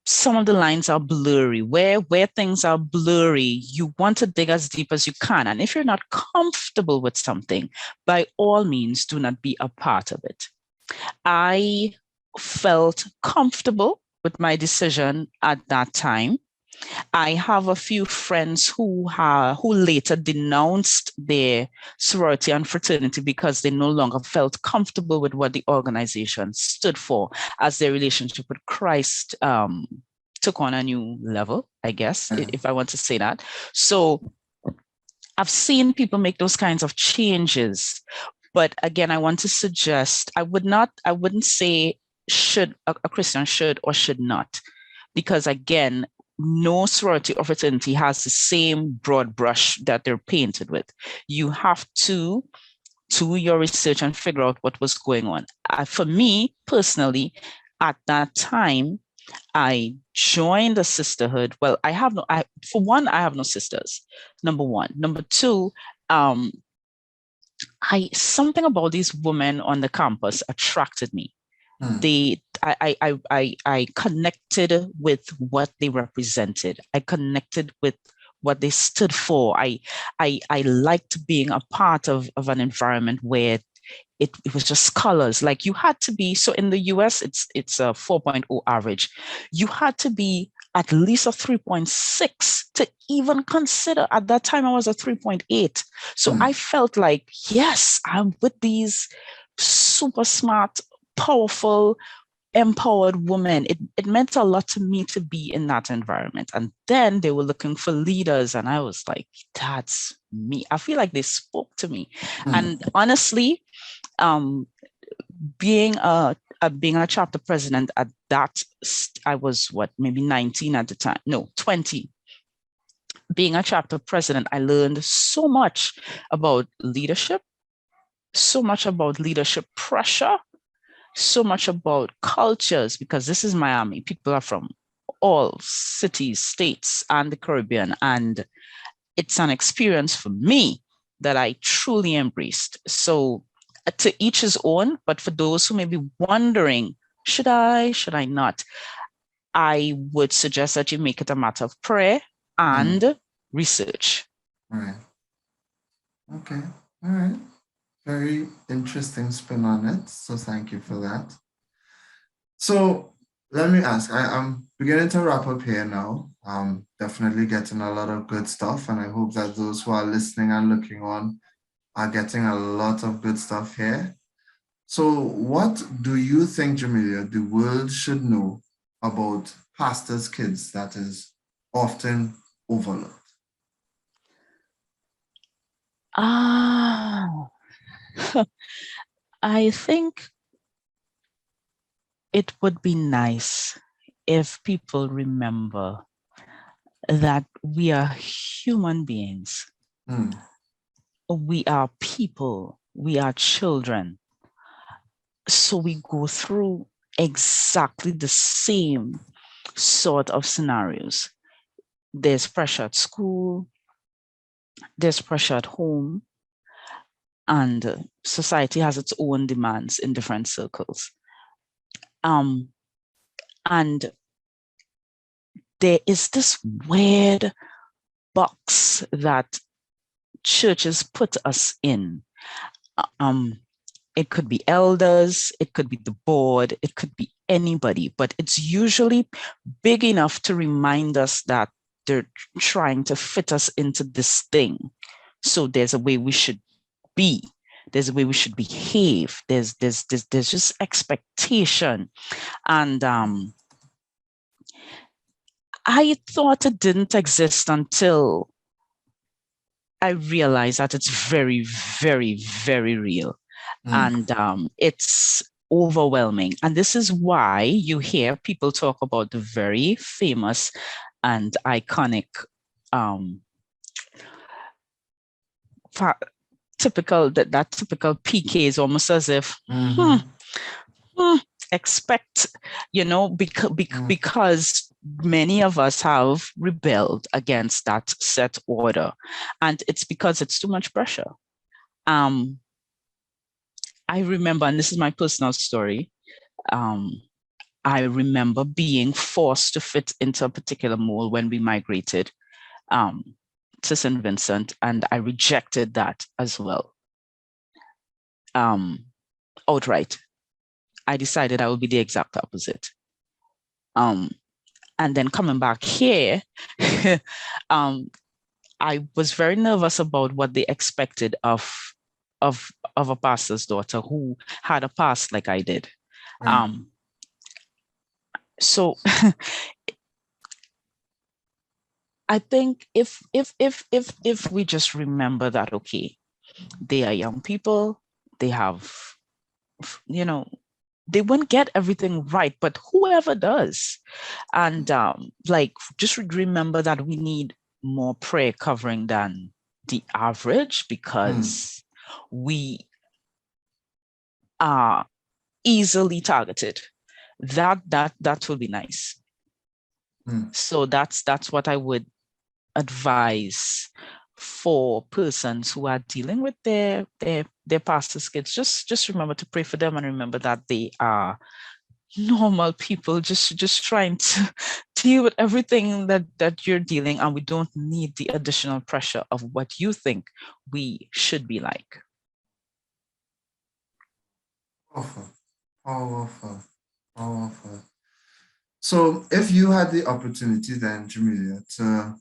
some of the lines are blurry, where things are blurry, you want to dig as deep as you can. And if you're not comfortable with something, by all means, do not be a part of it. I felt comfortable with my decision at that time. I have a few friends who later denounced their sorority and fraternity because they no longer felt comfortable with what the organization stood for, as their relationship with Christ took on a new level, I guess, if I want to say that. So I've seen people make those kinds of changes. But again, I want to suggest, I wouldn't say should a Christian should or should not, because again, no sorority or fraternity has the same broad brush that they're painted with. You have to do your research and figure out what was going on. For me personally, at that time, I joined a sisterhood. Well, for one, I have no sisters. Number one. Number two, something about these women on the campus attracted me. I connected with what they represented. I connected with what they stood for. I liked being a part of an environment where it was just colors. Like you had to be, so in the US, it's a 4.0 average. You had to be at least a 3.6 to even consider. At that time, I was a 3.8. So I felt like, yes, I'm with these super smart, powerful, empowered women. It meant a lot to me to be in that environment. And then they were looking for leaders. And I was like, that's me. I feel like they spoke to me. And honestly, being a chapter president at that, I was maybe 19 at the time, no, 20. Being a chapter president, I learned so much about leadership, so much about leadership pressure, so much about cultures, because this is Miami. People are from all cities, states, and the Caribbean. And it's an experience for me that I truly embraced. So to each his own, but for those who may be wondering, should I not? I would suggest that you make it a matter of prayer and research. All right. Okay. All right. Very interesting spin on it. So thank you for that. So let me ask, I'm beginning to wrap up here now. Definitely getting a lot of good stuff. And I hope that those who are listening and looking on are getting a lot of good stuff here. So what do you think, Jamelia, the world should know about pastors' kids that is often overlooked? I think it would be nice if people remember that we are human beings. We are people. We are children. So we go through exactly the same sort of scenarios. There's pressure at school. There's pressure at home. And society has its own demands in different circles. And there is this weird box that churches put us in. It could be elders, it could be the board, it could be anybody, but it's usually big enough to remind us that they're trying to fit us into this thing. So there's a way we should be. There's a way we should behave. There's just expectation. And I thought it didn't exist until I realized that it's very, very, very real. And it's overwhelming. And this is why you hear people talk about the very famous and iconic typical PK is almost as if expect, because many of us have rebelled against that set order, and it's because it's too much pressure. I remember, and this is my personal story, I remember being forced to fit into a particular mold when we migrated to St. Vincent, and I rejected that as well. Outright. I decided I would be the exact opposite. And then coming back here, I was very nervous about what they expected of a pastor's daughter who had a past like I did. So I think if we just remember that, okay, they are young people, they have, they won't get everything right, but whoever does. And just remember that we need more prayer covering than the average, because we are easily targeted. That will be nice. So that's what I would advise for persons who are dealing with their pastor's kids. Just remember to pray for them, and remember that they are normal people just trying to deal with everything that you're dealing, and we don't need the additional pressure of what you think we should be like. Powerful. So if you had the opportunity then, Jamelia, to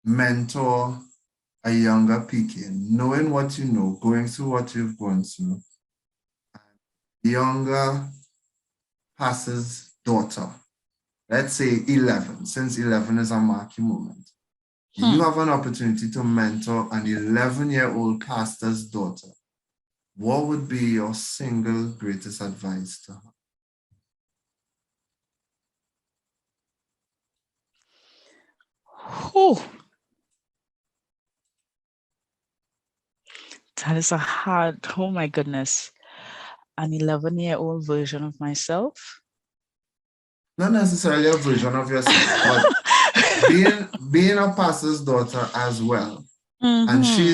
mentor a younger PK, knowing what you know, going through what you've gone through, younger pastor's daughter, let's say 11, since 11 is a marquee moment, you have an opportunity to mentor an 11-year-old pastor's daughter. What would be your single greatest advice to her? Oh, that is a hard, oh my goodness. An 11-year-old version of myself? Not necessarily a version of yourself, but being a pastor's daughter as well. And she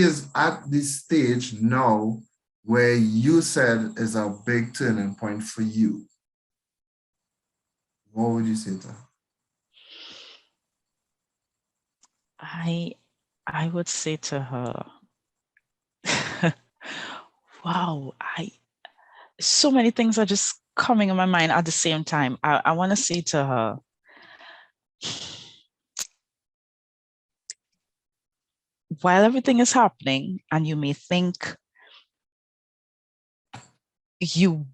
is at this stage now where you said is a big turning point for you. What would you say to her? I would say to her, wow, so many things are just coming in my mind at the same time. I want to say to her, while everything is happening and you may think you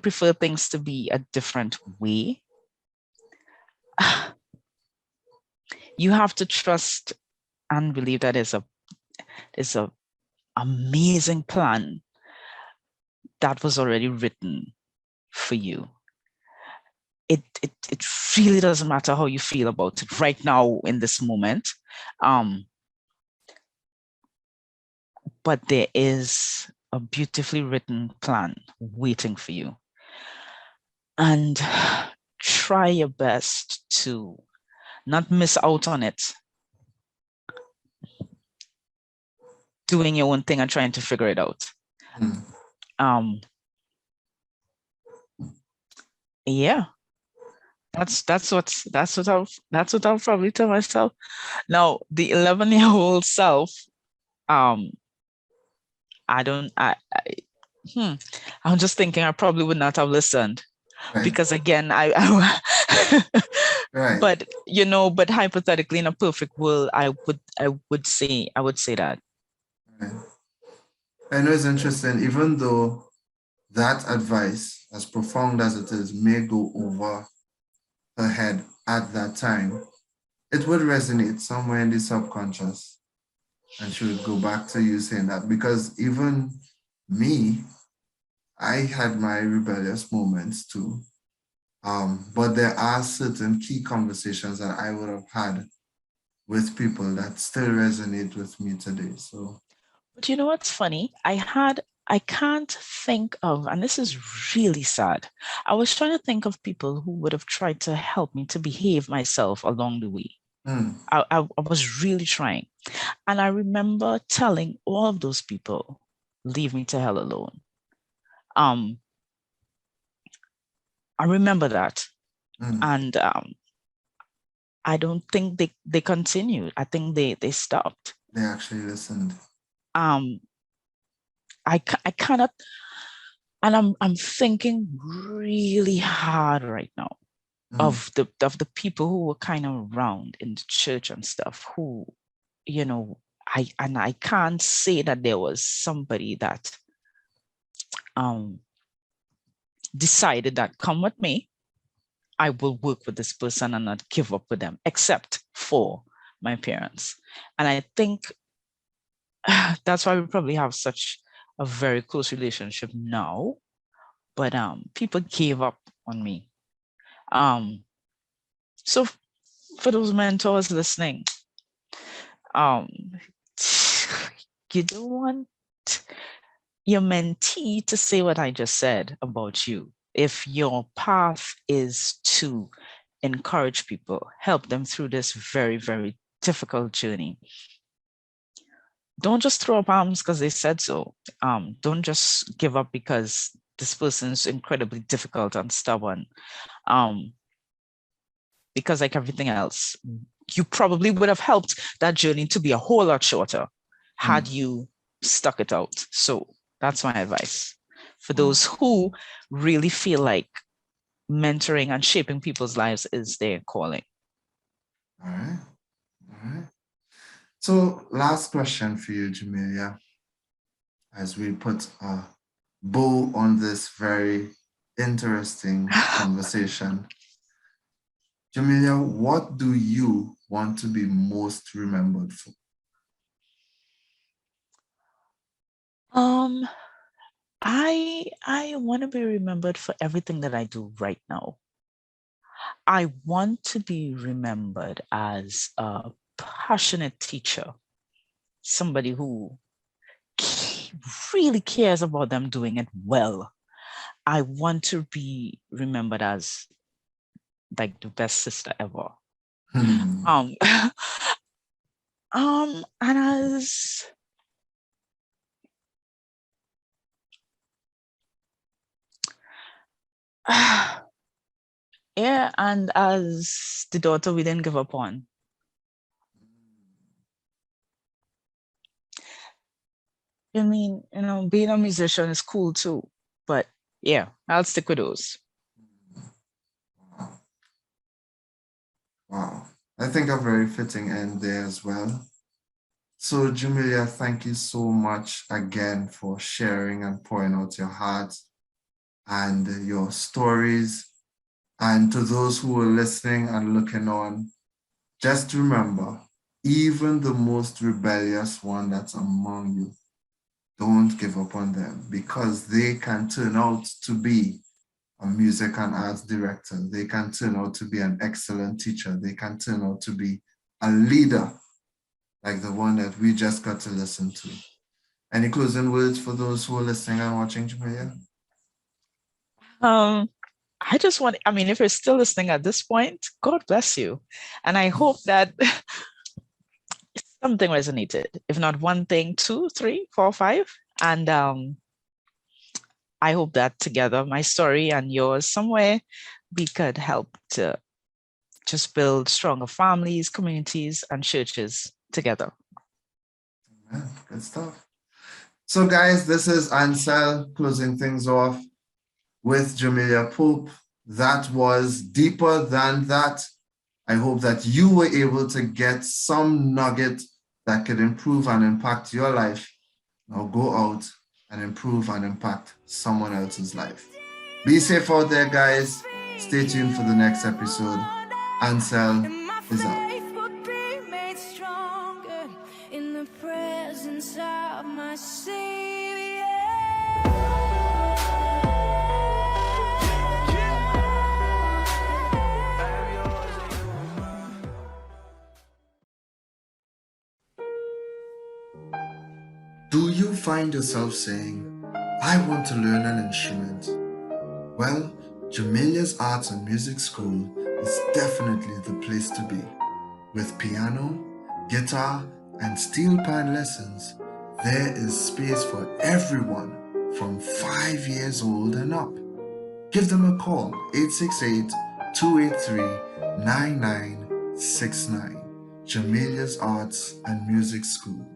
prefer things to be a different way, you have to trust and believe that there's a amazing plan that was already written for you. It really doesn't matter how you feel about it right now in this moment. But there is a beautifully written plan waiting for you. And try your best to not miss out on it. Doing your own thing and trying to figure it out. Yeah. That's what I'll probably tell myself. Now, the 11-year-old self, I'm just thinking I probably would not have listened. Right. Because again, I right. But hypothetically, in a perfect world, I would say that. Right. I know it's interesting, even though that advice, as profound as it is, may go over her head at that time, it would resonate somewhere in the subconscious. And she would go back to you saying that, because even me, I had my rebellious moments too. But there are certain key conversations that I would have had with people that still resonate with me today. So, but you know what's funny? I can't think of, and this is really sad. I was trying to think of people who would have tried to help me to behave myself along the way. I was really trying. And I remember telling all of those people, leave me to hell alone. I remember that. Mm. And I don't think they continued. I think they stopped. They actually listened. I cannot, and I'm thinking really hard right now of the people who were kind of around in the church and stuff who, I can't say that there was somebody that decided that come with me, I will work with this person and not give up with them, except for my parents. And I think that's why we probably have such a very close relationship now. But people gave up on me. So for those mentors listening, you don't want your mentee to say what I just said about you. If your path is to encourage people, help them through this very, very difficult journey, don't just throw up arms because they said so. Don't just give up because this person is incredibly difficult and stubborn. Because like everything else, you probably would have helped that journey to be a whole lot shorter had you stuck it out. So that's my advice for those who really feel like mentoring and shaping people's lives is their calling. All right. So last question for you, Jamelia, as we put a bow on this very interesting conversation. Jamelia, what do you want to be most remembered for? I want to be remembered for everything that I do right now. I want to be remembered as a passionate teacher, somebody who really cares about them doing it well. I want to be remembered as like the best sister ever. And as yeah, and as the daughter we didn't give up on. I mean, being a musician is cool too, but yeah, I'll stick with those. Wow. I think a very fitting end there as well. So, Jamelia, thank you so much again for sharing and pouring out your heart and your stories. And to those who are listening and looking on, just remember, even the most rebellious one that's among you, don't give up on them, because they can turn out to be a music and arts director. They can turn out to be an excellent teacher. They can turn out to be a leader like the one that we just got to listen to. Any closing words for those who are listening and watching, Jamelia? I just want, if you're still listening at this point, God bless you. And I hope that something resonated. If not one thing, 2, 3, 4, 5. And I hope that together, my story and yours, somewhere we could help to just build stronger families, communities, and churches together. Good stuff. So guys, this is Ansel closing things off with Jamelia Pope. That was Deeper Than That. I hope that you were able to get some nugget that could improve and impact your life. Now go out and improve and impact someone else's life. Be safe out there, guys. Stay tuned for the next episode. Ansel is out. In the presence of my Savior. Do you find yourself saying, I want to learn an instrument? Well, Jamelia's Arts and Music School is definitely the place to be. With piano, guitar, and steel pan lessons, there is space for everyone from 5 years old and up. give them a call, 868-283-9969. Jamelia's Arts and Music School.